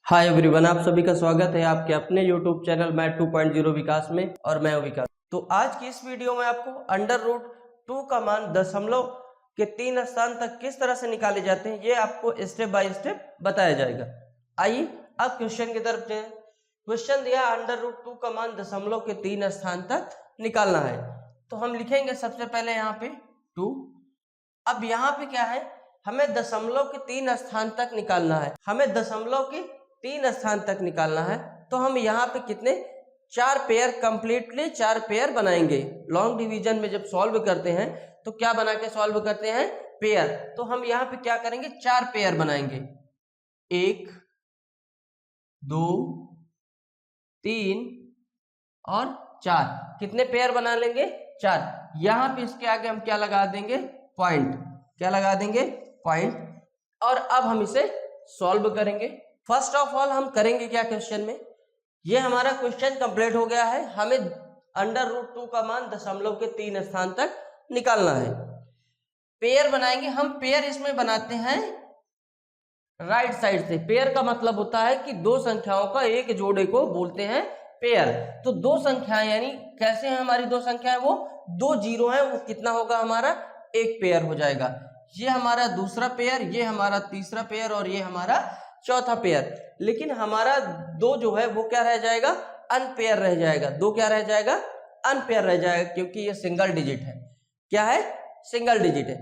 Hi everyone, आप सभी का स्वागत है आपके अपने यूट्यूब चैनल मैथ 2.0 विकास में। और मैं हूं विकास। तो आज की इस वीडियो में आपको अंडर रूट 2 का मान दशमलव के 3 स्थान तक किस तरह से निकाले जाते हैं ये आपको स्टेप बाय स्टेप बताया जाएगा। आइए अब क्वेश्चन की तरफ चलें। क्वेश्चन दिया अंडर रूट 2 का मान दशमलव के 3 स्थान तक निकालना है। तो हम लिखेंगे सबसे पहले यहाँ पे 2। अब यहाँ पे क्या है, हमें दशमलव के 3 स्थान तक निकालना है। हमें दशमलव के 3 स्थान तक निकालना है। तो हम यहाँ पे कितने 4 पेयर कंप्लीटली 4 पेयर बनाएंगे। लॉन्ग डिवीजन में जब सॉल्व करते हैं तो क्या बना के सॉल्व करते हैं, पेयर। तो हम यहाँ पे क्या करेंगे, 4 पेयर बनाएंगे। 1 2 3 और 4। कितने पेयर बना लेंगे, 4। यहाँ पे इसके आगे हम क्या लगा देंगे, पॉइंट। क्या लगा देंगे, पॉइंट। और अब हम इसे सॉल्व करेंगे। फर्स्ट ऑफ ऑल हम करेंगे क्या क्वेश्चन में, ये हमारा क्वेश्चन कंप्लीट हो गया है। हमें अंडर रूट 2 का मान दशमलव के 3 स्थान तक निकालना है। पेयर बनाएंगे हम। पेयर इसमें बनाते हैं राइट साइड से। पेयर का मतलब होता है कि दो संख्याओं का एक जोड़े को बोलते हैं पेयर। तो दो संख्याएं यानी कैसे हैं हमारी दो संख्याएं, वो 2 जीरो है, वो कितना होगा हमारा, एक पेयर हो जाएगा। ये हमारा दूसरा पेयर, ये हमारा तीसरा पेयर और ये हमारा चौथा पेयर। लेकिन हमारा 2 जो है वो क्या रह जाएगा, अनपेयर रह जाएगा। 2 क्या रह जाएगा, अनपेयर रह जाएगा, क्योंकि ये सिंगल डिजिट है। क्या है, सिंगल डिजिट है।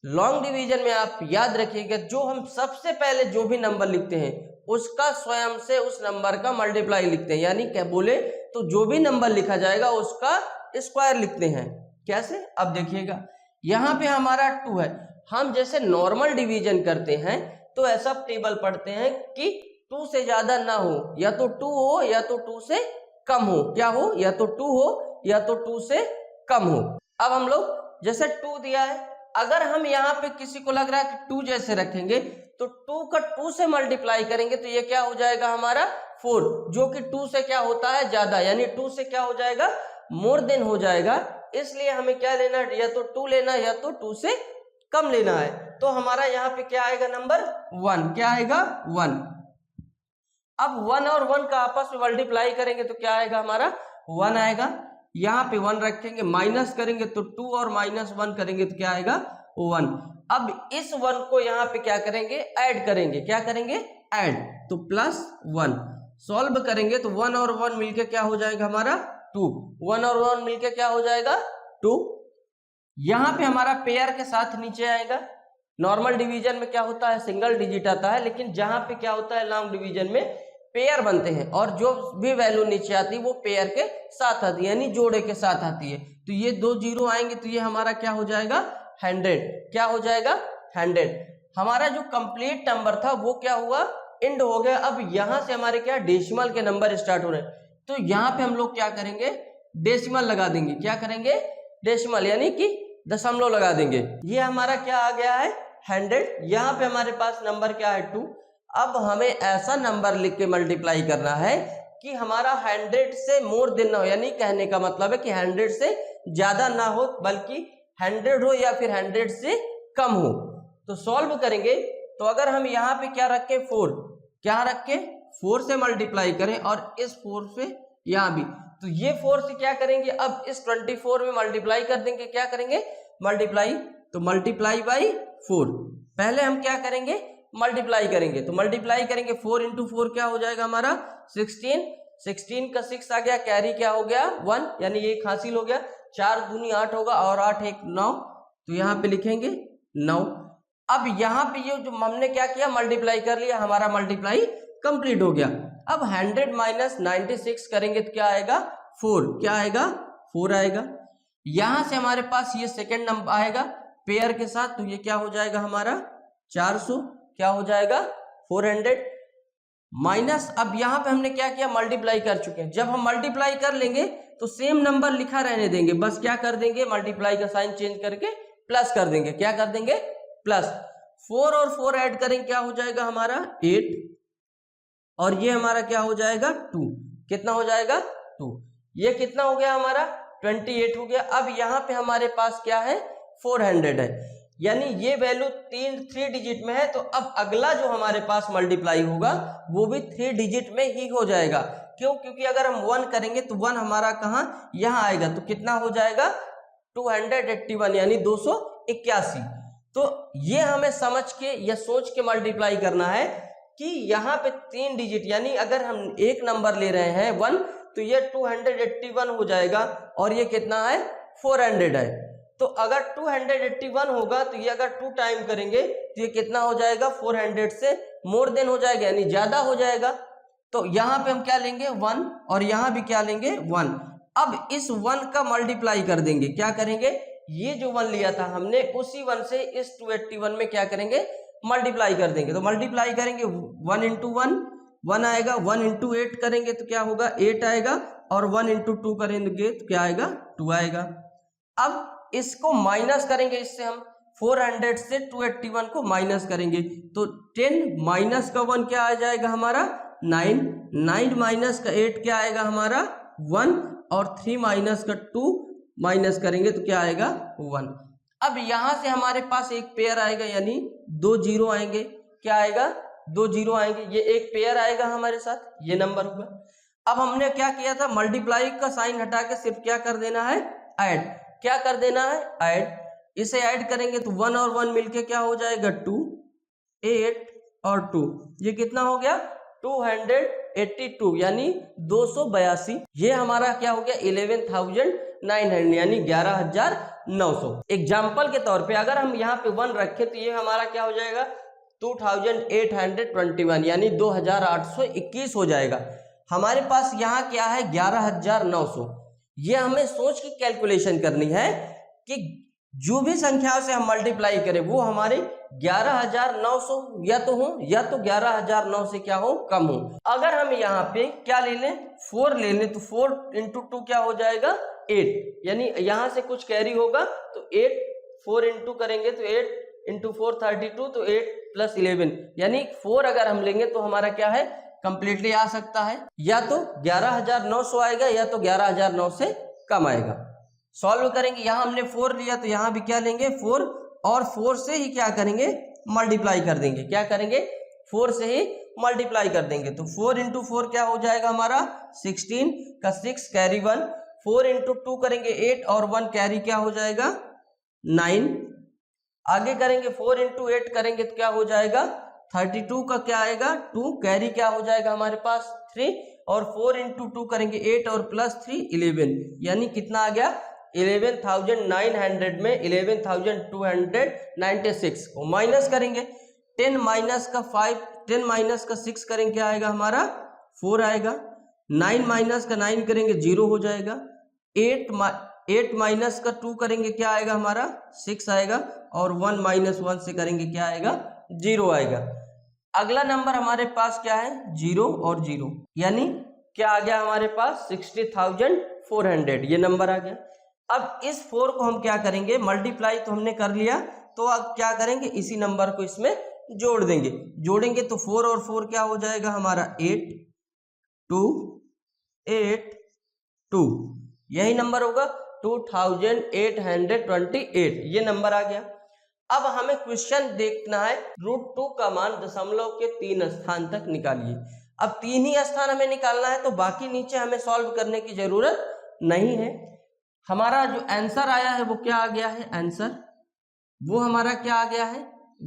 लॉन्ग डिवीजन में आप याद रखिएगा, जो हम सबसे पहले जो भी नंबर लिखते हैं उसका स्वयं से उस नंबर का मल्टीप्लाई लिखते हैं। यानी क्या बोले तो जो भी नंबर लिखा जाएगा उसका स्क्वायर लिखते हैं। कैसे, अब देखिएगा यहाँ पे हमारा 2 है। हम जैसे नॉर्मल डिवीजन करते हैं तो ऐसा टेबल पढ़ते हैं कि 2 से ज्यादा ना हो, या तो 2 हो या तो 2 से कम हो। क्या हो, या तो 2 हो या तो 2 से कम हो। अब हम लोग जैसे 2 दिया है, अगर हम यहाँ पे किसी को लग रहा है कि 2 जैसे रखेंगे तो 2 का 2 से मल्टीप्लाई करेंगे तो ये क्या हो जाएगा हमारा 4, जो कि 2 से क्या होता है, ज्यादा। यानी 2 से क्या हो जाएगा, मोर देन हो जाएगा। इसलिए हमें क्या लेना है, या तो 2 लेना है या तो 2 से कम लेना है। तो हमारा यहाँ पे क्या आएगा, नंबर 1। क्या आएगा, 1। अब 1 और 1 का आपस में मल्टीप्लाई करेंगे तो क्या आएगा हमारा, 1 आएगा। यहाँ पे 1 रखेंगे, माइनस करेंगे तो 2 और -1 करेंगे तो क्या आएगा, 1। अब इस 1 को यहाँ पे क्या करेंगे, ऐड करेंगे। क्या करेंगे, ऐड। तो +1 सॉल्व करेंगे तो 1 और 1 मिलके क्या हो जाएगा हमारा 2। 1 और 1 मिलके क्या हो जाएगा 2। यहाँ पे हमारा पेयर के साथ नीचे आएगा। नॉर्मल डिवीजन में क्या होता है, सिंगल डिजिट आता है, लेकिन जहां पे क्या होता है लॉन्ग डिवीजन में पेयर बनते हैं और जो भी वैल्यू नीचे आती है वो पेयर के साथ आती है, यानी जोड़े के साथ आती है। तो ये 2 जीरो आएंगे तो ये हमारा क्या हो जाएगा, 100। क्या हो जाएगा, 100। हमारा जो कंप्लीट नंबर था वो क्या हुआ, एंड हो गया। अब यहां से हमारे क्या डेसिमल के नंबर स्टार्ट हो रहे हैं, तो यहाँ पे हम लोग क्या करेंगे, डेसिमल लगा देंगे। क्या करेंगे, डेसिमल, यानी कि दशमलव लगा देंगे। ये हमारा क्या आ गया है, 100। यहाँ पे हमारे पास नंबर क्या है, 2। अब हमें ऐसा नंबर लिख के मल्टीप्लाई करना है कि हमारा 100 से मोर देन ना हो। यानी कहने का मतलब है कि 100 से ज्यादा ना हो, बल्कि 100 हो या फिर 100 से कम हो। तो सॉल्व करेंगे तो अगर हम यहाँ पे क्या रखें, 4। क्या रखें, 4 से मल्टीप्लाई करें और इस 4 से यहाँ भी, तो ये 4 से क्या करेंगे, अब इस 24 में मल्टीप्लाई कर देंगे। क्या करेंगे, मल्टीप्लाई। तो मल्टीप्लाई बाई 4। पहले हम क्या करेंगे, मल्टीप्लाई करेंगे। तो मल्टीप्लाई करेंगे 4 × 4 क्या हो जाएगा हमारा 16। 16 का 6 आ गया, कैरी क्या हो गया 1, यानी ये हासिल हो गया। 4 दूनी 8 होगा और 8 1 9, तो यहाँ पे लिखेंगे 9। अब यहाँ पे ये जो हमने क्या किया, मल्टीप्लाई कर लिया, हमारा मल्टीप्लाई कंप्लीट हो गया। अब 100 - 96 करेंगे तो क्या आएगा 4। क्या आएगा, 4 आएगा। यहां से हमारे पास ये सेकंड नंबर आएगा पेयर के साथ, तो ये क्या हो जाएगा हमारा 400। क्या हो जाएगा 400 माइनस। अब यहाँ पे हमने क्या किया, मल्टीप्लाई कर चुके हैं। जब हम मल्टीप्लाई कर लेंगे तो सेम नंबर लिखा रहने देंगे, बस क्या कर देंगे, मल्टीप्लाई का साइन चेंज करके प्लस कर देंगे। क्या कर देंगे, प्लस। 4 और 4 ऐड करेंगे, क्या हो जाएगा हमारा 8, और ये हमारा क्या हो जाएगा 2। कितना हो जाएगा 2। ये कितना हो गया हमारा 28 हो गया। अब यहाँ पे हमारे पास क्या है 400 है। यानी ये वैल्यू 3 डिजिट में है, तो अब अगला जो हमारे पास मल्टीप्लाई होगा वो भी 3 डिजिट में ही हो जाएगा। क्यों? क्योंकि अगर हम 1 करेंगे तो 1 हमारा कहाँ, यहाँ आएगा, तो कितना हो जाएगा 281 यानी 281। तो ये हमें समझ के या सोच के मल्टीप्लाई करना है कि यहाँ पे 3 डिजिट, यानी अगर हम एक नंबर ले रहे हैं 1 तो ये 281 हो जाएगा और ये कितना है 400 है। तो अगर 281 होगा तो ये अगर 2 टाइम करेंगे तो ये कितना हो जाएगा 400 से मोर देन हो जाएगा, यानी ज्यादा हो जाएगा। तो यहाँ पे हम क्या लेंगे 1 और यहाँ भी क्या लेंगे 1। अब इस 1 का मल्टीप्लाई कर देंगे, क्या करेंगे, ये जो 1 लिया था हमने उसी 1 से इस 281 में क्या करेंगे मल्टीप्लाई कर देंगे। तो मल्टीप्लाई करेंगे 1 इंटू 1 आएगा, 1 इंटू 8 करेंगे तो क्या होगा 8 आएगा, और 1 इंटू 2 करेंगे तो क्या आएगा 2 आएगा। अब इसको माइनस करेंगे, इससे हम 400 से 281 को माइनस करेंगे तो 10 माइनस का 1 क्या आ जाएगा हमारा 9 माइनस का 8 क्या आएगा हमारा 1, और 3 माइनस का 2 माइनस करेंगे तो क्या आएगा 1। अब यहां से हमारे पास एक पेयर आएगा, यानी 2 जीरो आएंगे, क्या आएगा 2 जीरो आएंगे, ये एक पेयर आएगा हमारे साथ, ये नंबर होगा। अब हमने क्या किया था, मल्टीप्लाई का साइन हटा के सिर्फ क्या कर देना है ऐड, क्या कर देना है ऐड। इसे ऐड करेंगे तो 1 और 1 मिलके क्या हो जाएगा 2, 8 और 2, ये कितना हो गया 282 यानी 282। ये हमारा क्या हो गया 11,900 यानी 11,900। एग्जाम्पल के तौर पे अगर हम यहाँ पे 1 रखें तो ये हमारा क्या हो जाएगा 2,821 यानी 2,821 हो जाएगा। हमारे पास यहाँ क्या है 11,900। ये हमें सोच की कैलकुलेशन करनी है कि जो भी संख्याओं से हम मल्टीप्लाई करें वो हमारे 11,900 या तो हो या तो 11,009 से क्या हो कम हो। अगर हम यहाँ पे क्या ले लें 4 ले लें तो 4 इंटू 2 क्या हो जाएगा 8, यानी यहाँ से कुछ कैरी होगा तो 8, 4 इंटू करेंगे तो 8 इंटू 4 32, तो 8 प्लस 11 यानी 4 अगर हम लेंगे तो हमारा क्या है कंप्लीटली आ सकता है, या तो 11,900 आएगा या तो 11,009 से कम आएगा। सॉल्व करेंगे, यहाँ हमने 4 लिया तो यहाँ भी क्या लेंगे 4, और 4 से ही क्या करेंगे मल्टीप्लाई कर देंगे, क्या करेंगे 4 से ही मल्टीप्लाई कर देंगे। तो 4 इंटू 4 क्या हो जाएगा हमारा 16 का 6 कैरी 1, 4 इंटू 2 करेंगे 8 और 1 कैरी क्या हो जाएगा 9। आगे करेंगे 4 इंटू 8 करेंगे तो क्या हो जाएगा 32 का क्या आएगा 2 कैरी क्या हो जाएगा हमारे पास 3, और 4 इंटू 2 करेंगे 8 और प्लस 3 11 यानी कितना आ गया 11,900 में 11,296 को माइनस करेंगे। 10 माइनस का 5, 10 माइनस का 6 करेंगे क्या आएगा हमारा 4 आएगा। 9 माइनस का 9 करेंगे 0 हो जाएगा। 8 माइनस का 2 करेंगे क्या आएगा हमारा 6 आएगा, और 1 माइनस 1 से करेंगे क्या आएगा 0 आएगा। अगला नंबर हमारे पास क्या है 0 और 0 यानी क्या आ गया हमारे पास 60,400 ये नंबर आ गया। अब इस 4 को हम क्या करेंगे मल्टीप्लाई तो हमने कर लिया, तो अब क्या करेंगे इसी नंबर को इसमें जोड़ देंगे, जोड़ेंगे तो 4 और 4 क्या हो जाएगा हमारा 8 2 8 2 यही नंबर होगा 2,828 ये नंबर आ गया। अब हमें क्वेश्चन देखना है √2 का मान दशमलव के 3 स्थान तक निकालिए। अब 3 ही स्थान हमें निकालना है तो बाकी नीचे हमें सॉल्व करने की जरूरत नहीं है। हमारा जो आंसर आया है वो क्या आ गया है, आंसर वो हमारा क्या आ गया है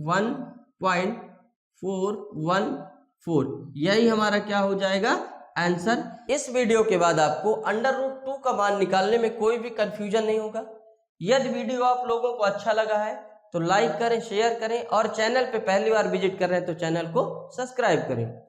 1.414 यही हमारा क्या हो जाएगा आंसर। इस वीडियो के बाद आपको √2 का मान निकालने में कोई भी कंफ्यूजन नहीं होगा। यदि वीडियो आप लोगों को अच्छा लगा है तो लाइक करें, शेयर करें, और चैनल पे पहली बार विजिट कर रहे हैं तो चैनल को सब्सक्राइब करें।